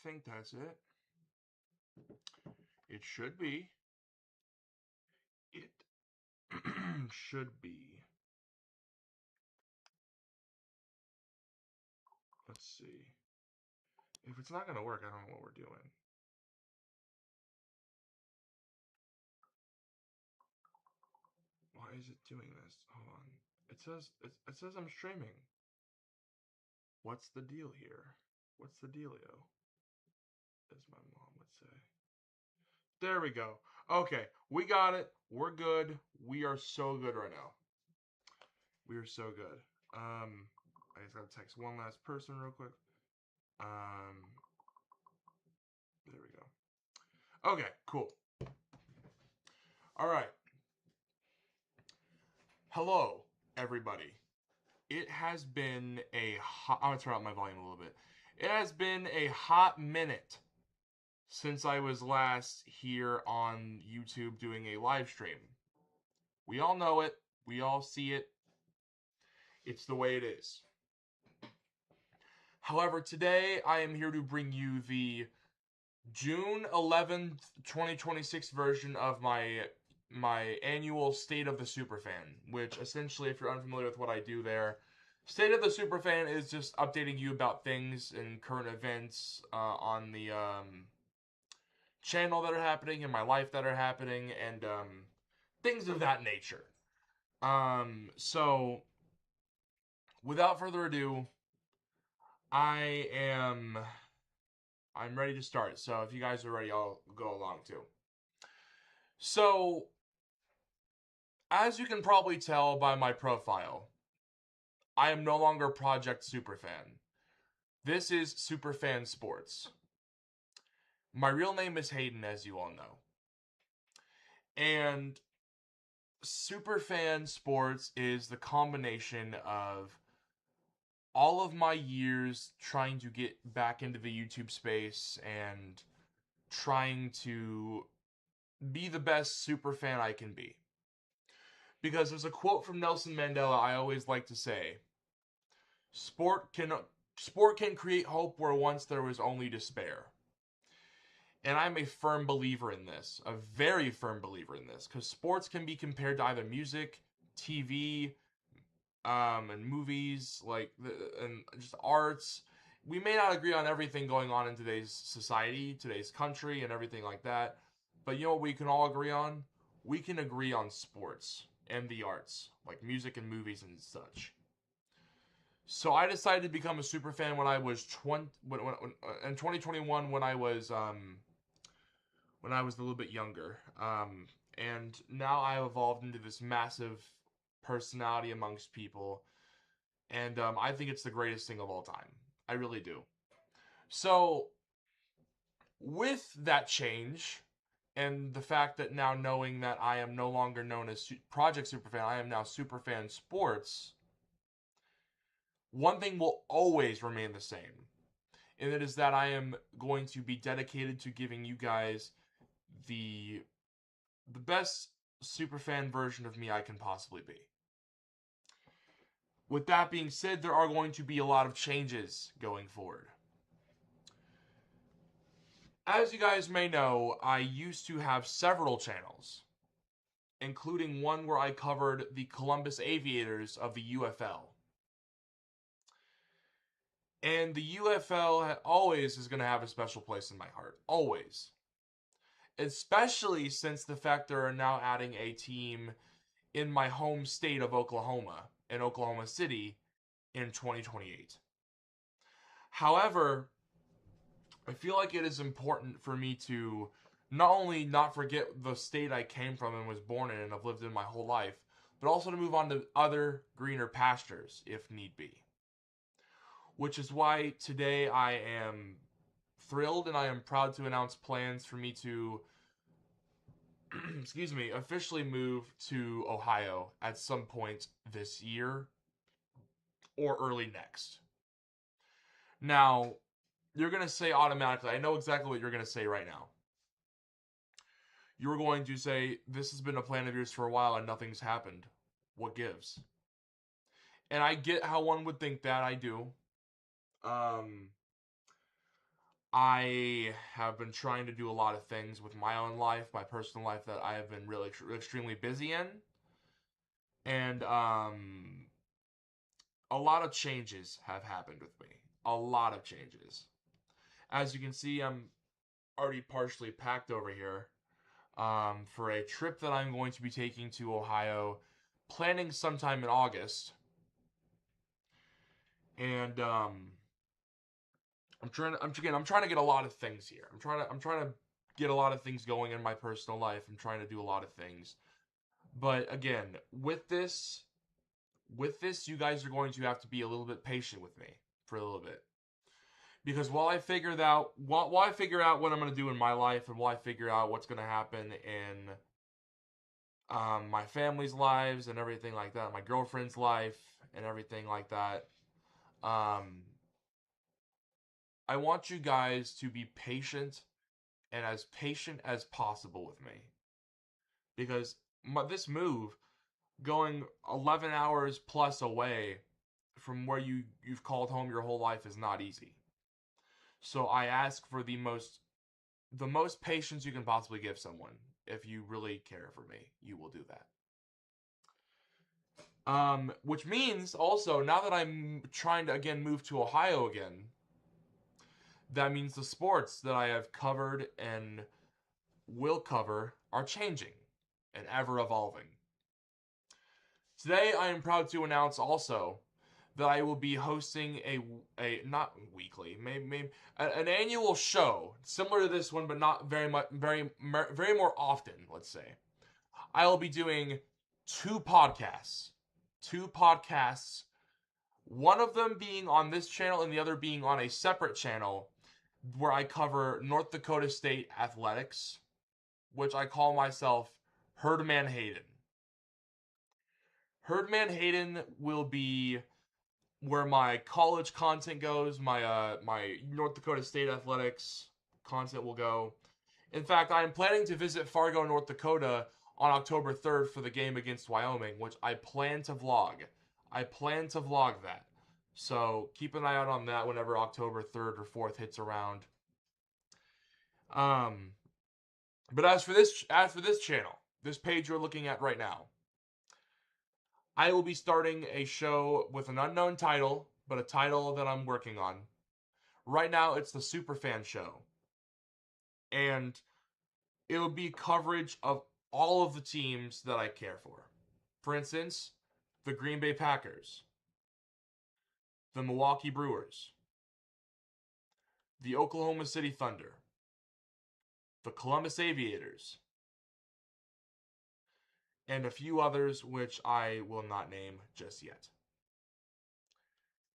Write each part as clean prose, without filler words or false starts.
think that's it. It should be. It should be. Let's see. If it's not going to work, I don't know what we're doing. Why is it doing this? Hold on. It says I'm streaming. What's the deal here? What's the dealio? As my mom would say. There we go. Okay, we got it. We're good. We are so good right now. We are so good. I just gotta text one last person real quick. There we go. Okay, cool. All right. Hello, everybody. It has been a hot... I'm gonna turn up my volume a little bit. It has been a hot minute since I was last here on YouTube doing a live stream. We all know it. We all see it. It's the way it is. However, today I am here to bring you the June 11th, 2026 version of my annual State of the Superfan, which essentially, if you're unfamiliar with what I do there, State of the Superfan is just updating you about things and current events on the channel that are happening, in my life that are happening, and things of that nature. So, without further ado, I'm ready to start. So, if you guys are ready, I'll go along too. So, as you can probably tell by my profile, I am no longer Project Superfan. This is Superfan Sports. My real name is Hayden, as you all know. And Superfan Sports is the combination of all of my years trying to get back into the YouTube space and trying to be the best superfan I can be. Because there's a quote from Nelson Mandela I always like to say, Sport can create hope where once there was only despair. And I'm a firm believer in this, a very firm believer in this, because sports can be compared to either music, TV, and movies, and just arts. We may not agree on everything going on in today's society, today's country, and everything like that, but you know what we can all agree on? We can agree on sports and the arts, like music and movies and such. So I decided to become a super fan when I was in 2021 when I was a little bit younger. And now I have evolved into this massive personality amongst people, and I think it's the greatest thing of all time. I really do. So with that change, and the fact that now knowing that I am no longer known as Project Superfan, I am now Superfan Sports, one thing will always remain the same, and it is that I am going to be dedicated to giving you guys the best Superfan version of me I can possibly be. With that being said, there are going to be a lot of changes going forward. As you guys may know, I used to have several channels, including one where I covered the Columbus Aviators of the UFL. And the UFL always is going to have a special place in my heart. Always. Especially since the fact they're now adding a team in my home state of Oklahoma, in Oklahoma City, in 2028. However, I feel like it is important for me to not only not forget the state I came from and was born in and have lived in my whole life, but also to move on to other greener pastures if need be. Which is why today I am thrilled and I am proud to announce plans for me to officially move to Ohio at some point this year or early next. Now, you're going to say automatically, I know exactly what you're going to say right now. You're going to say, this has been a plan of yours for a while and nothing's happened. What gives? And I get how one would think that, I do. I have been trying to do a lot of things with my own life, my personal life, that I have been really extremely busy in, and a lot of changes have happened with me. A lot of changes. As you can see, I'm already partially packed over here for a trip that I'm going to be taking to Ohio, planning sometime in August. And I'm trying to get a lot of things here. I'm trying to get a lot of things going in my personal life. I'm trying to do a lot of things. But again, with this, you guys are going to have to be a little bit patient with me for a little bit. Because while I figure out what I'm going to do in my life, and while I figure out what's going to happen in my family's lives and everything like that, my girlfriend's life and everything like that, I want you guys to be patient and as patient as possible with me. Because this move, going 11 hours plus away from where you've called home your whole life, is not easy. So I ask for the most patience you can possibly give someone. If you really care for me, you will do that. Which means also, now that I'm trying to again move to Ohio again, that means the sports that I have covered and will cover are changing and ever evolving. Today, I am proud to announce also that I will be hosting a not weekly, maybe an annual show similar to this one, but not very more often. Let's say I will be doing two podcasts, one of them being on this channel and the other being on a separate channel, where I cover North Dakota State athletics, which I call myself Herdman Hayden. Herdman Hayden will be where my college content goes, my North Dakota State athletics content will go. In fact, I am planning to visit Fargo, North Dakota on October 3rd for the game against Wyoming, which I plan to vlog. I plan to vlog that. So keep an eye out on that whenever October 3rd or 4th hits around. But as for this channel, this page you're looking at right now, I will be starting a show with an unknown title, but a title that I'm working on. Right now, it's the Superfan Show. And it'll be coverage of all of the teams that I care for. For instance, the Green Bay Packers, the Milwaukee Brewers, the Oklahoma City Thunder, the Columbus Aviators, and a few others which I will not name just yet.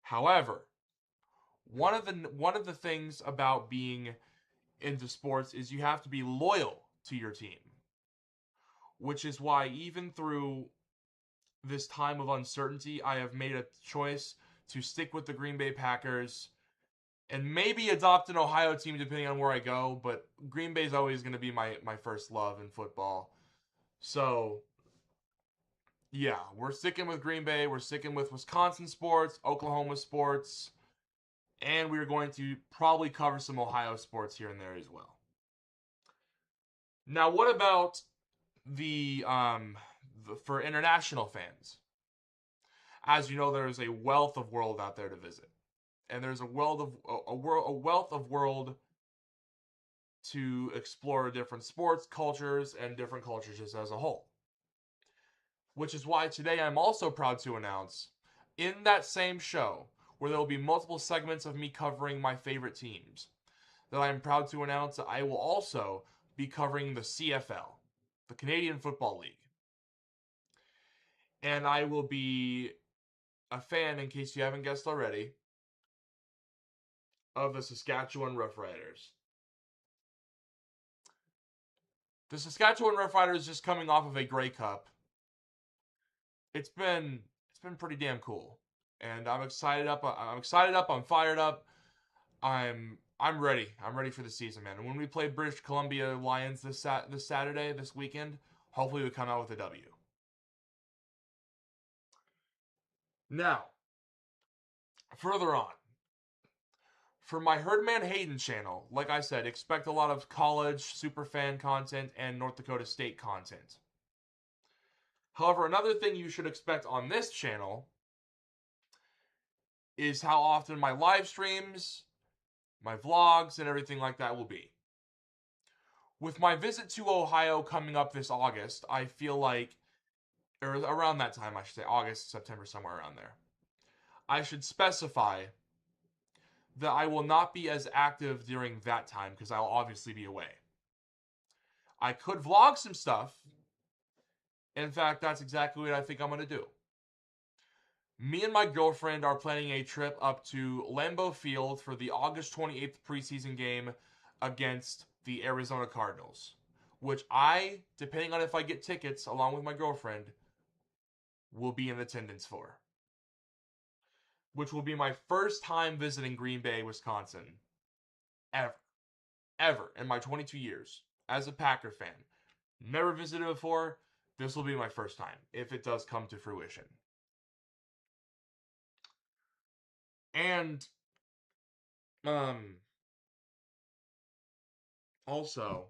However, one of the things about being into sports is you have to be loyal to your team. Which is why even through this time of uncertainty, I have made a choice to stick with the Green Bay Packers and maybe adopt an Ohio team depending on where I go, but Green Bay is always going to be my first love in football. So, yeah, we're sticking with Green Bay, we're sticking with Wisconsin sports, Oklahoma sports, and we're going to probably cover some Ohio sports here and there as well. Now, what about for international fans? As you know, there is a wealth of world out there to visit, and there's a wealth of world to explore different sports, cultures, and different cultures just as a whole. Which is why today I'm also proud to announce, in that same show, where there will be multiple segments of me covering my favorite teams, that I am proud to announce that I will also be covering the CFL, the Canadian Football League. And I will be a fan, in case you haven't guessed already, of the Saskatchewan Roughriders. The Saskatchewan Roughriders is just coming off of a Grey Cup. It's been pretty damn cool, and I'm excited up. I'm fired up. I'm ready. I'm ready for the season, man. And when we play British Columbia Lions this Saturday, this weekend, hopefully we come out with a W. Now, further For my Herdman Hayden channel, like I said, expect a lot of college, superfan content, and North Dakota State content. However, another thing you should expect on this channel is how often my live streams, my vlogs, and everything like that will be. With my visit to Ohio coming up this August, I feel like, or around that time, I should say, August, September, somewhere around there, I should specify that I will not be as active during that time because I'll obviously be away. I could vlog some stuff. In fact, that's exactly what I think I'm going to do. Me and my girlfriend are planning a trip up to Lambeau Field for the August 28th preseason game against the Arizona Cardinals, which I, depending on if I get tickets along with my girlfriend, will be in attendance for. Which will be my first time visiting Green Bay, Wisconsin. Ever. Ever in my 22 years as a Packer fan. Never visited before. This will be my first time, if it does come to fruition. And, also,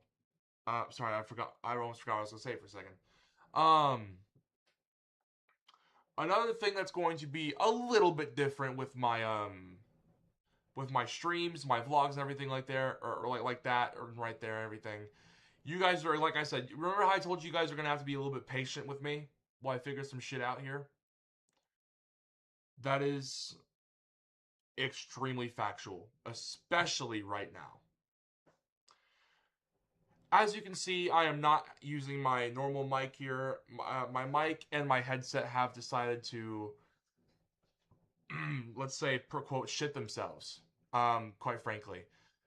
sorry, I almost forgot what I was going to say for a second. Another thing that's going to be a little bit different with my streams, my vlogs, and everything like there, or like that, or right there, and everything. You guys are, like I said, remember how I told you guys are going to have to be a little bit patient with me while I figure some shit out here? That is extremely factual, especially right now. As you can see, I am not using my normal mic here. My mic and my headset have decided to, let's say, per quote, shit themselves. Quite frankly.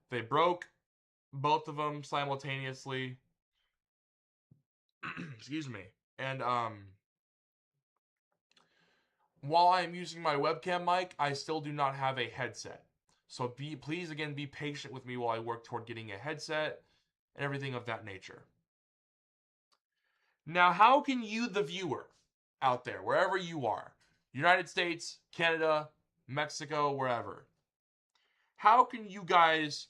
They broke, both of them simultaneously. Excuse me. And, while I am using my webcam mic, I still do not have a headset. So please, again, be patient with me while I work toward getting a headset and everything of that nature. Now, how can you, the viewer, out there, wherever you are, United States, Canada, Mexico, wherever, how can you guys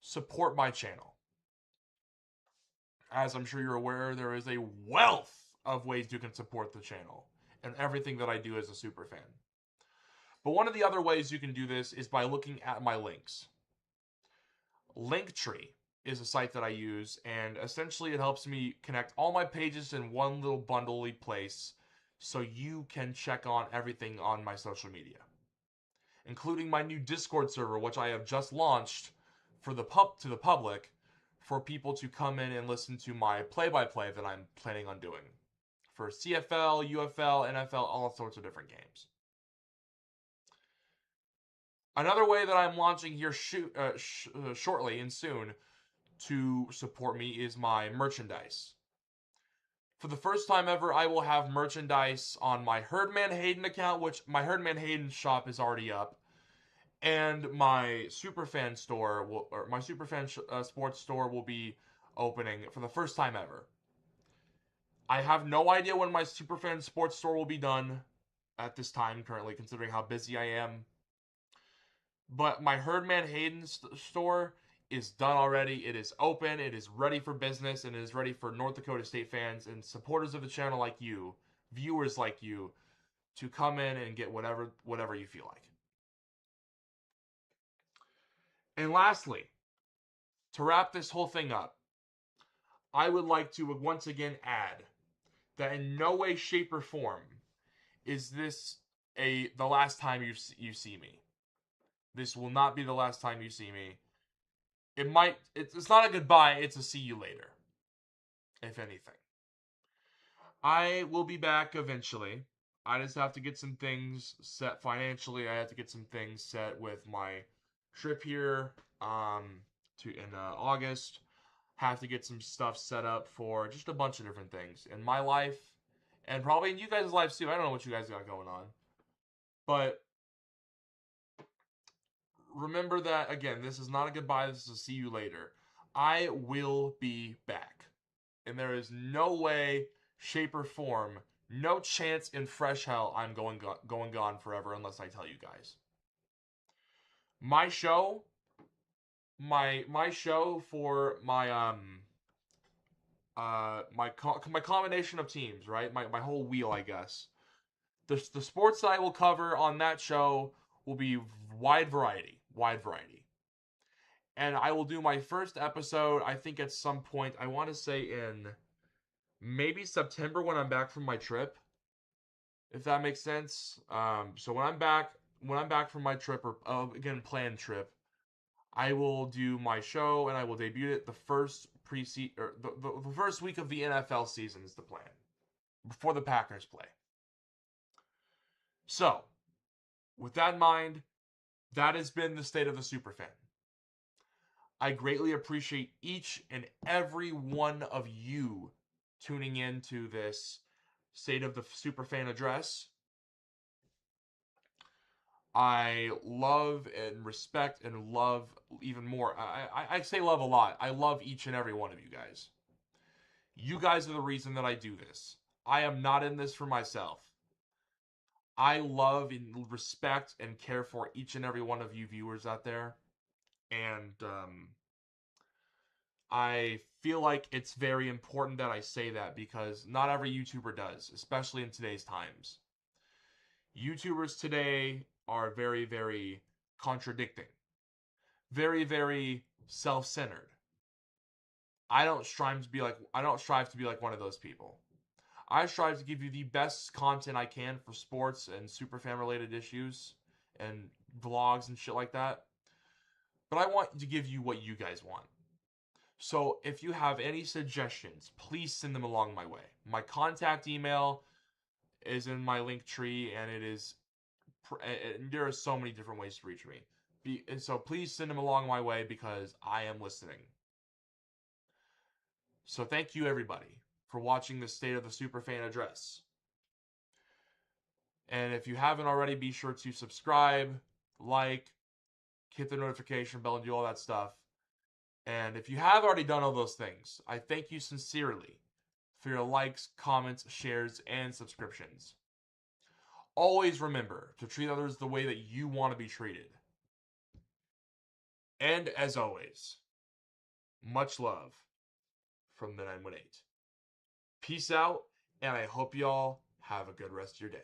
support my channel? As I'm sure you're aware, there is a wealth of ways you can support the channel and everything that I do as a super fan. But one of the other ways you can do this is by looking at my links. Linktree is a site that I use, and essentially it helps me connect all my pages in one little bundly place so you can check on everything on my social media, including my new Discord server, which I have just launched for the public for people to come in and listen to my play-by-play that I'm planning on doing for CFL, UFL, NFL, all sorts of different games. Another way that I'm launching here shortly and soon to support me is my merchandise. For the first time ever, I will have merchandise on my Herdman Hayden account, which my Herdman Hayden shop is already up, and my Superfan store, my Superfan Sports store will be opening for the first time ever. I have no idea when my Superfan Sports store will be done at this time currently, considering how busy I am. But my Herdman Hayden store is done already. It is open. It is ready for business, and it is ready for North Dakota State fans and supporters of the channel like you, viewers like you, to come in and get whatever you feel like. And lastly, to wrap this whole thing up, I would like to once again add that in no way, shape, or form is this the last time you see me. This will not be the last time you see me. It's not a goodbye, it's a see you later. If anything. I will be back eventually. I just have to get some things set financially. I have to get some things set with my trip here in August. Have to get some stuff set up for just a bunch of different things in my life and probably in you guys' lives too. I don't know what you guys got going on. But remember that, again, this is not a goodbye, this is a see you later. I will be back. And there is no way, shape, or form, no chance in fresh hell I'm going gone forever unless I tell you guys. My show my show for my combination of teams, right? My whole wheel, I guess. The sports that I will cover on that show will be wide variety. And I will do my first episode, I think at some point, I want to say in maybe September when I'm back from my trip, if that makes sense. So when I'm back from my trip, or again planned trip, I will do my show and I will debut it the first or the first week of the NFL season is the plan before the Packers play. So, with that in mind, that has been the state of the Superfan. I greatly appreciate each and every one of you tuning in to this State of the Superfan address. I love and respect and love even more. I say love a lot. I love each and every one of you guys. You guys are the reason that I do this. I am not in this for myself. I love and respect and care for each and every one of you viewers out there. And I feel like it's very important that I say that because not every YouTuber does, especially in today's times. YouTubers today are very, very contradicting. Very, very self-centered. I don't strive to be like one of those people. I strive to give you the best content I can for sports and superfan related issues and vlogs and shit like that. But I want to give you what you guys want. So if you have any suggestions, please send them along my way. My contact email is in my link tree, and there are so many different ways to reach me. And so please send them along my way because I am listening. So thank you everybody for watching the State of the Superfan address. And if you haven't already, be sure to subscribe, like, hit the notification bell, and do all that stuff. And if you have already done all those things, I thank you sincerely for your likes, comments, shares, and subscriptions. Always remember to treat others the way that you want to be treated. And as always, much love from the 918. Peace out, and I hope y'all have a good rest of your day.